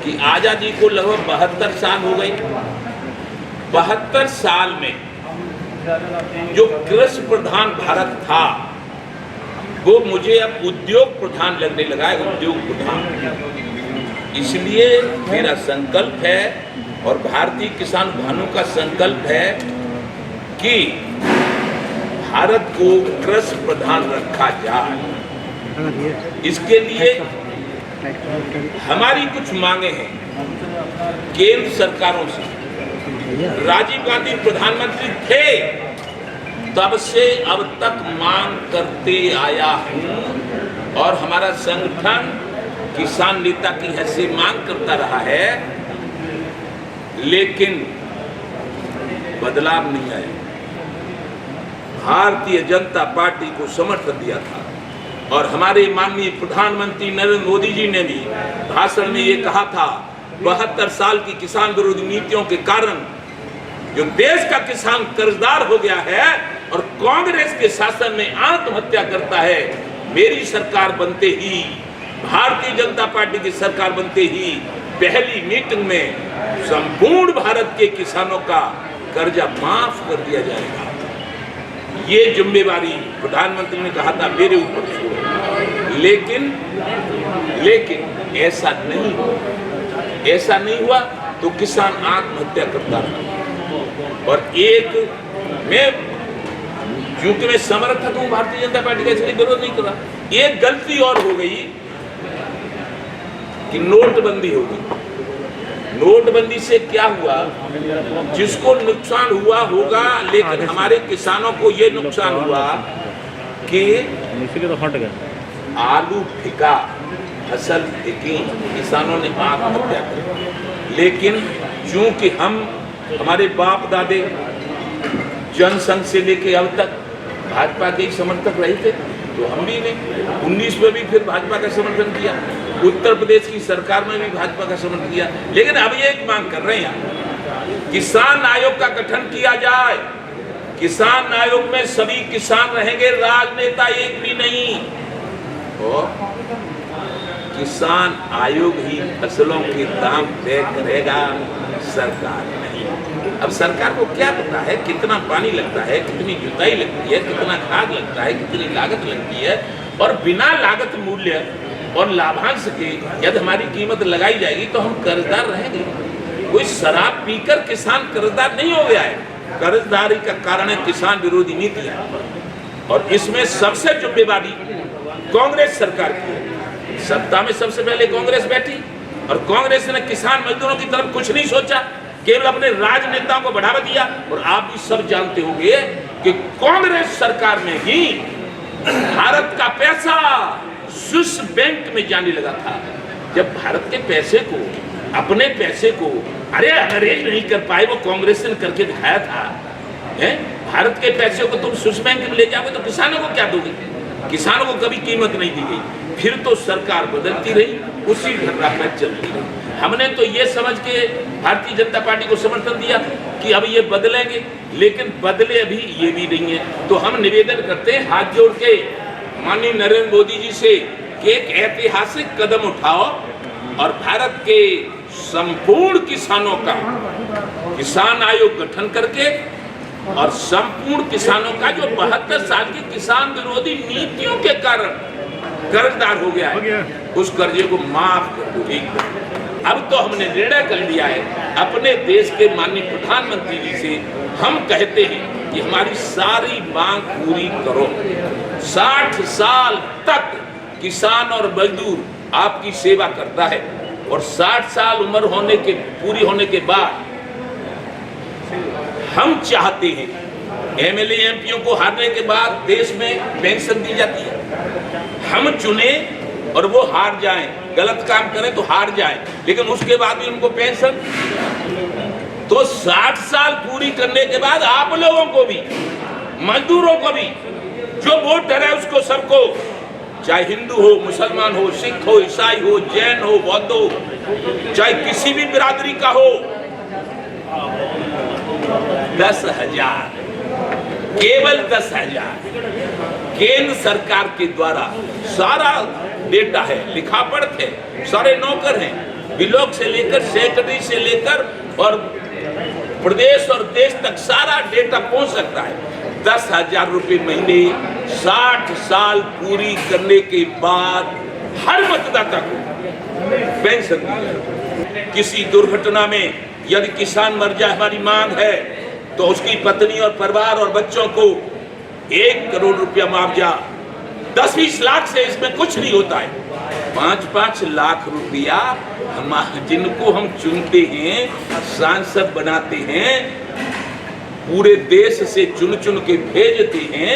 कि आज़ादी को लगभग 72 साल हो गए। 72 साल में जो कृषि प्रधान भारत था वो मुझे अब उद्योग प्रधान लगने लगा है, उद्योग प्रधान। इसलिए मेरा संकल्प है और भारतीय किसान भाइयों का संकल्प है कि भारत को कृषि प्रधान रखा जाए। इसके लिए हमारी कुछ मांगे हैं केंद्र सरकारों से। राजीव गांधी प्रधानमंत्री थे तब से अब तक मांग करते आया हूं और हमारा संगठन किसान नेता की हैसियत से मांग करता रहा है, लेकिन बदलाव नहीं आया। भारतीय जनता पार्टी को समर्थन दिया था और हमारे माननीय प्रधानमंत्री नरेंद्र मोदी जी ने भी भाषण में ये कहा था 72 साल की किसान विरोधी नीतियों के कारण जो देश का किसान कर्जदार हो गया है और कांग्रेस के शासन में आत्महत्या करता है। मेरी सरकार बनते ही, भारतीय जनता पार्टी की सरकार बनते ही पहली मीटिंग में संपूर्ण भारत के किसानों का कर्जा माफ कर दिया जाएगा। ये जिम्मेवारी प्रधानमंत्री ने कहा था मेरे ऊपर छोड़ो, लेकिन ऐसा नहीं हुआ तो किसान आत्महत्या करता रहा। और एक मैं क्योंकि मैं समर्थक हूं भारतीय जनता पार्टी का, इसलिए विरोध नहीं कर रहा। एक गलती और हो गई कि नोटबंदी हो गई। नोटबंदी से क्या हुआ, जिसको नुकसान हुआ होगा, लेकिन हमारे किसानों को ये नुकसान हुआ कि आलू फिका, फसल फिकी, किसानों ने आत्महत्या की। लेकिन चूंकि हमारे बाप दादे जनसंघ से लेके अब तक भाजपा के ही समर्थक रहे थे, तो हम भी ने 19 में भी फिर भाजपा का समर्थन किया, उत्तर प्रदेश की सरकार में भी भाजपा का समर्थन किया। लेकिन अब ये एक मांग कर रहे हैं किसान आयोग का गठन किया जाए। किसान आयोग में सभी किसान रहेंगे, राजनेता एक भी नहीं। और किसान आयोग ही फसलों के दाम तय करेगा, सरकार नहीं। अब सरकार को क्या पता है कितना पानी लगता है, कितनी जुताई लगती है, कितना खाद लगता है, कितनी लागत लगती है। और बिना लागत मूल्य और लाभांश के यदि हमारी कीमत लगाई जाएगी तो हम कर्जदार रहेंगे। कोई शराब पीकर किसान कर्जदार नहीं हो गया है। कर्जदारी का कारण है किसान विरोधी नीतियां, और इसमें सबसे जिम्मेवारी कांग्रेस सरकार की है। सत्ता में सबसे पहले कांग्रेस बैठी और कांग्रेस ने किसान मजदूरों की तरफ कुछ नहीं सोचा, केवल अपने राजनेताओं को बढ़ावा दिया। और आप भी सब जानते होंगे कि कांग्रेस सरकार में ही भारत का पैसा स्विस बैंक में जाने लगा था। जब भारत के पैसे को, अपने पैसे को अंग्रेज नहीं कर पाए, वो कांग्रेस ने करके दिखाया था। भारत के पैसे को तुम स्विस बैंक में ले जाओगे तो किसानों को क्या दोगे? किसानों को कभी कीमत नहीं दी गई। फिर तो सरकार बदलती रही, उसी धर्रा पर चलती रही। हमने तो ये समझ के भारतीय जनता पार्टी को समर्थन दिया कि अब ये बदलेंगे, लेकिन बदले अभी ये भी नहीं है। तो हम निवेदन करते हैं हाथ जोड़ के माननीय नरेंद्र मोदी जी से कि एक ऐतिहासिक कदम उठाओ और भारत के संपूर्ण किसानों का किसान आयोग गठन करके और संपूर्ण किसानों का जो 72 साल की किसान विरोधी नीतियों के कारण कर्जदार हो गया है, उस कर्जे को माफ कर दो। अब तो हमने निर्णय कर लिया है अपने देश के माननीय प्रधानमंत्री जी से, हम कहते हैं कि हमारी सारी मांग पूरी करो। 60 साल तक किसान और मजदूर आपकी सेवा करता है और 60 साल उम्र पूरी होने के बाद हम चाहते हैं एमएलए एमपीओ को हारने के बाद देश में पेंशन दी जाती है। हम चुने और वो हार जाएं, गलत काम करें तो हार जाएं, लेकिन उसके बाद भी उनको पेंशन। तो 60 साल पूरी करने के बाद आप लोगों को भी, मजदूरों को भी, जो वोटर है उसको, सबको, चाहे हिंदू हो, मुसलमान हो, सिख हो, ईसाई हो, जैन हो, बौद्ध हो, चाहे किसी भी बिरादरी का हो, 10,000, केवल 10,000 केंद्र सरकार के द्वारा सारा डेटा है, लिखा पढ़ते हैं, सारे नौकर हैं, ब्लॉक से लेकर सेक्रेटरी से लेकर और प्रदेश और देश तक सारा डेटा पहुंच सकता है। 10,000 रुपये महीने 60 साल पूरी करने के बाद हर मतदाता को पेंशन दी जाए। किसी दुर्घटना में यदि किसान मर जाए, हमारी मांग है तो उसकी पत्नी और परिवार और बच्चों को 1 करोड़ रुपया मुआवजा। 10-20 लाख से इसमें कुछ नहीं होता है। 5-5 लाख रुपया हम जिनको हम चुनते हैं, सांसद बनाते हैं, पूरे देश से चुन चुन के भेजते हैं,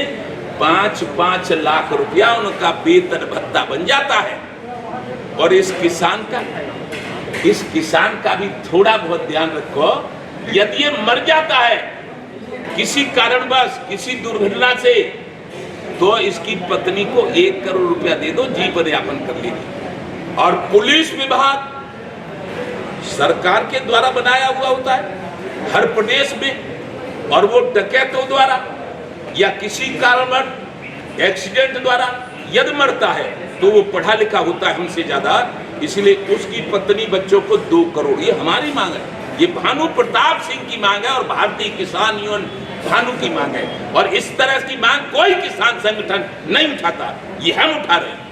5-5 लाख रुपया उनका वेतन भत्ता बन जाता है। और इस किसान का भी थोड़ा बहुत ध्यान रखो। यदि ये मर जाता है किसी कारणवश, किसी दुर्घटना से, तो इसकी पत्नी को 1 करोड़ रुपया दे दो, जीवन यापन कर लेगी। और पुलिस विभाग सरकार के द्वारा बनाया हुआ होता है हर प्रदेश में, और वो डकैतों द्वारा या किसी कारणवश एक्सीडेंट द्वारा यदि मरता है तो वो पढ़ा लिखा होता है हमसे ज्यादा, इसलिए उसकी पत्नी बच्चों को 2 करोड़। ये हमारी मांग है, ये भानु प्रताप सिंह की मांग है और भारतीय किसान यूनियन भानु की मांग है। और इस तरह की मांग कोई किसान संगठन नहीं उठाता, ये हम उठा रहे हैं।